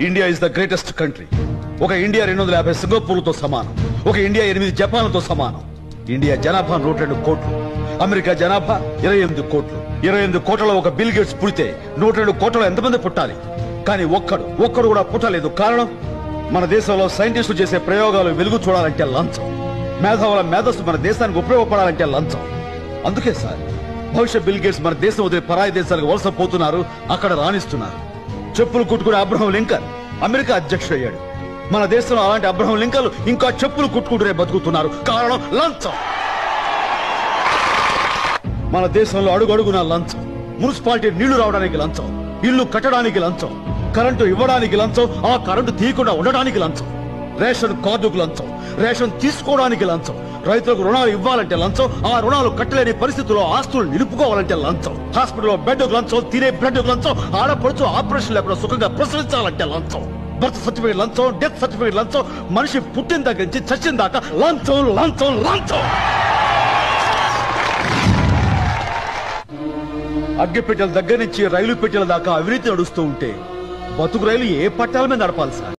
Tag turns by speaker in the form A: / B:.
A: India is the greatest country. ఒక India 250 సింగపూర్తో సమానం. ఒక ఇండియా 8 జపాన్తో సమానం. ఇండియా జనాభా 102 కోట్లు. అమెరికా జనాభా 28 కోట్లు. 28 కోట్లలో ఒక బిల్ గేట్స్ పుడితే 102 కోట్లలో ఎంతమంది పుట్టాలి? కానీ ఒక్కడు కూడా పుట్టలేదు. కారణం, మన దేశంలో సైంటిస్టులు చేసే ప్రయోగాలు వెలుగు చూడాలంటే లంచం. మేధావుల మేధస్సు మన దేశానికి ఉపయోగపడాలంటే లంచం. అందుకే సార్ భవిష్యత్ బిల్ గేట్స్ మన దేశం వదిలి పరాయి దేశాలకు వలస పోతున్నారు, అక్కడ రాణిస్తున్నారు. చెప్పులు కుట్టుకునే అబ్రహం లింకన్ అమెరికా అధ్యక్షుడు అయ్యాడు. మన దేశంలో అలాంటి అబ్రహం లింకన్ ఇంకా చెప్పులు కుట్టుకుంటూనే బతుకుతున్నారు. కారణం లంచం. మన దేశంలో అడుగడుగున లంచం. మున్సిపాలిటీ నీళ్లు రావడానికి లంచం, ఇల్లు కట్టడానికి లంచం, కరెంటు ఇవ్వడానికి లంచం, ఆ కరెంటు తీయకుండా ఉండడానికి లంచం, రేషన్ కార్డుకు లంచం, రేషన్ తీసుకోవడానికి లంచం, రైతులకు రుణాలు ఇవ్వాలంటే లంచం, ఆ రుణాలు కట్టలేని పరిస్థితుల్లో ఆస్తులు నిలుపుకోవాలంటే లంచం, హాస్పిటల్లో బెడ్కు లంచం, తినే బ్రెడ్కు లంచం, ఆడపడుచు ఆపరేషన్ లేకుండా సుఖంగా ప్రసరించాలంటే లంచం, బర్త్ సర్టిఫికేట్ లంచం, డెత్ సర్టిఫికేట్ లంచం, మనిషి పుట్టిన దగ్గర నుంచి చచ్చిన దాకా లంచం లంచం లంచం. అగ్గిపెట్టెల దగ్గర నుంచి రైలు పెట్టెల దాకా అవినీతి నడుస్తూ ఉంటే బతుకు రైలు ఏ పట్టాల మీద నడపాలి సార్?